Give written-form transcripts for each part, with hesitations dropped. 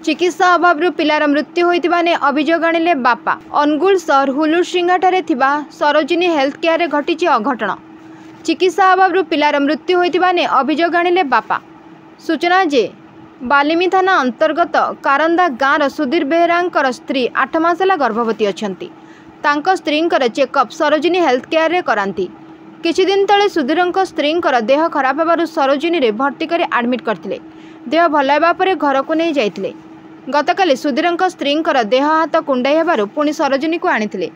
चिकित्सा अभाव पिलार मृत्यु होइतिबा ने अभियोग आनिले बापा। अनुगुल सहर हुलुरसिंघाठारे थिबा सरोजिनी हेल्थ केयर रे घटिछि अघटन। चिकित्सा अभाव पिलार मृत्यु होइतिबा ने अभियोग आनिले बापा। सूचना जे बालिमी थाना अंतर्गत कारंदा गाँव सुधीर बेहेरा स्त्री 8 मास होला गर्भवती अछंती। तांको स्त्रींकर चेकअप सरोजिनी हेल्थ केयर रे करांती। किछि दिन तले सुधीरंक स्त्रींकर देह खराब हेबारु सरोजिनी रे भर्ती करी एडमिट करथिले। देह भल हेबा परे घर को नहीं जाइथिले। गतकाली सुधीरंक स्त्रींकर देह हाथ कुंडाई हेबारु पुणी सरोजिनी को आनिथिले।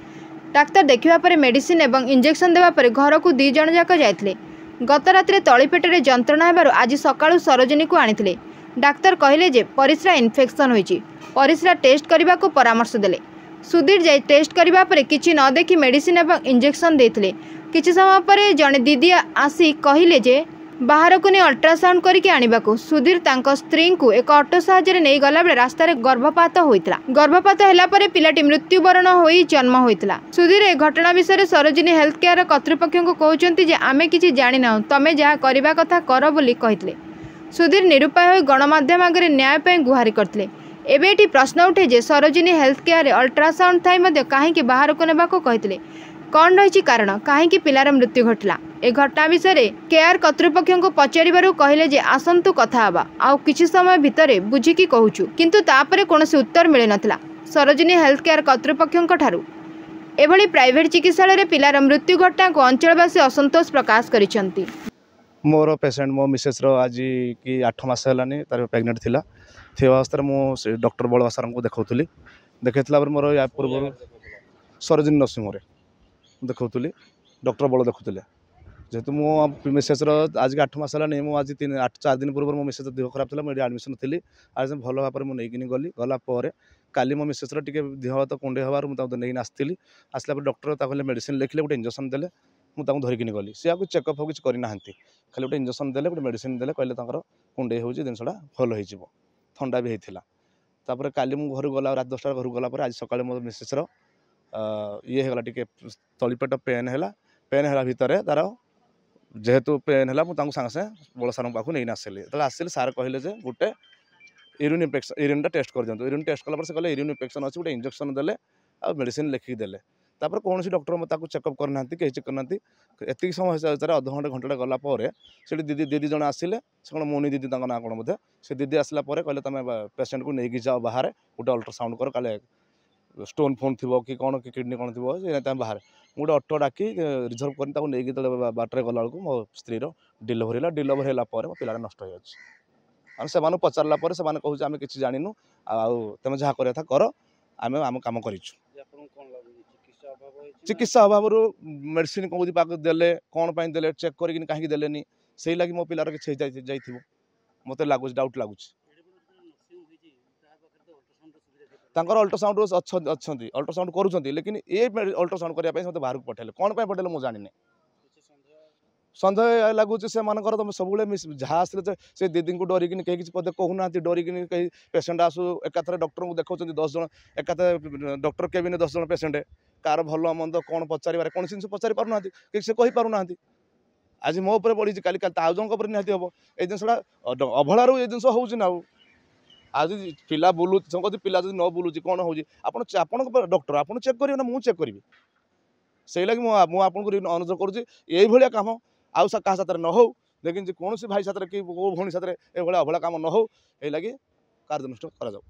डाक्तर देखिबा परे मेडिसिन एवं इंजेक्शन देबा परे घर को 2 जण जाक जाइथिले। गत रात्रि तळी पेटरे जंत्रणा हेबारु आज सकाळु सरोजिनी को आनिथिले। डाक्तर कहिले जे परिस्रा इन्फेक्शन होईछि। परिस्रा टेस्ट करबा को परामर्श देले। सुधीर जाई टेस्ट करबा परे किछि न देखि मेडिसिन एवं इंजेक्शन देथिले। किछि समय परे जणे दीदी आसी कहिले जे बाहर को नहीं अल्ट्रासाउंड करके आनिबाकू। सुधीर तांको स्त्री को एक ऑटो साहाय्य नहीं गला बेले रास्ता रे गर्भपात होइतला। गर्भपात हैला परे पिलाटी मृत्युवरण होई जन्म होइतला। सुधीर ए घटना विषय सरोजिनी हेल्थ केयर कर्तृपक्ष को कहउचंती जे आमे किछि जानि ना, तमे जहा करबा कथा कर बोली कहितले। सुधीर निरुपाय होई गणमाध्यम आगे न्याय पय गुहारी करथिले। एबे एटी प्रश्न उठे जे सरोजिनी हेल्थ केयर अल्ट्रासाउंड थाई मध्ये काहेकि बाहर को नेबाको कहितले। कौन रही कारण कहीं पिलार मृत्यु घटला। ए घटना विषय केयर कर्तृपक्ष को पचारिबारु कहले जे आसंतु कथा हबा आउ किछि समय भितरे बुझिकी कहूछु, किंतु तापरे कोनोसी उत्तर मिले नथिला सरोजिनी हेल्थ केयर कर्तृपक्ष ठारू। एभली प्राइवेट चिकित्सालय रे पिलार मृत्यु घटना को अंचलवासी असंतोष प्रकाश करिसंती। मोर पेशेंट मो मिसेस रो आज की 8 मास हलानी तार प्रेग्नेंट थिला। थे अवस्था मो डॉक्टर बळवा सर को देखौतली। देखैतला पर मोर या पूर्व सरोजिनी नर्सिंग रे देखौतली। डॉक्टर बड़ देखुले जेहेतु मो मिसेस आज 8 मास है मुझे आज 4 दिन पूर्व मो मिसेस देह खराब था मुझे एडमिशन थी। आज भल भाव में मुझे गली गलापर काली मो मिसेस टे देह हाथ कुंडे हबार मुझे नहीं आसती। आसला डॉक्टर कहले मेडिसिन लिखले गोटे इंजेक्शन देले मुझे धरिकी गली। सी आगे चेकअप हो किसी करना खाली गोटे इंजेक्शन देले गोटे मेडिसिन देले कहले कुंडे हो जिनसा भल हो थंडा भी होता। काली मुझे घर गला रात 10 घर गला आज सकाଳେ मो मिसेस ये है टे तलीपेट पेन है भितर तार जेहेतु पेन है मुझे सागे सागे बड़ सार पाक नहीं आसिली। आसिले सार कहले जे गोटे यूरिन इन्फेक्शन यूरिन टेस्ट कर दिखाँ। यूरिन टेस्ट कला से कहले यूरिन इन्फेक्शन अच्छी गोटे इंजेक्शन देले आ मेडिसिन लिखिक देले। तापर कौन डॉक्टर मत चेकअप करना कहीं चेक करना। एति समय अधघंटे घंटे गलापर से दीदी जन आसिले से मोनी दीदी ना कौन बोधे से दीदी आसला कहले तुम पेसेंट को लेकिन जाओ बाहर गोटे अल्ट्रासाउंड कर काले स्टोन फोन थी कि कौन कि किडनी कौन थी बाहर गोटे ऑटो डाकी रिजर्व कर नहीं बाटर गला बेलू मो स्त्री डिलीवरी डिलीवरी है मो पिला नष्ट हो से पचारा से कहूँ आम कि जानू आम जहाँ कर कर आम आम कम कर चिकित्सा अभाव मेडिसिन कौन देले कौन देले चेक कर कहीं देलेनी से लगी मो पिलार कि जाइए मत लगुच डाउट लगुच। अल्ट्रासाउंड अच्छा अल्ट्रासाउंड करूँ लेकिन ये अल्ट्रासाउंड करने मत बाहर को पठेले कौन पठेले मुझे जानी सन्देह लगुच से तुम सब जहाँ आसले से दीदी को डरिकी कहीं किसी पदे कहूना डरिकी कहीं पेसेंट आसू एकाथरे डॉक्टर को देखा 10 जन एकाथरे डॉक्टर केबिन 10 जन पेसेंट कार भल मंद कौन पचारे कौन जिन पचारि पारना कि कही पारना। आज मो उपर पड़ी काली आउ जन निहती हम ये जिनसा अवहेलू ये जिन हो आज पिला बुलू पिला जो न बुलूँ कौन हो डॉक्टर आप चेक करेंगे ना मुझे चेक करी से लगी मुझे अनुरोध करुँच ये कम आउ क्या साथ न हो लेकिन कौन भाई साथ कि भौणी साथ ये अवहेला कम न हो लगी कार्यानुष्ठान करा जाऊ।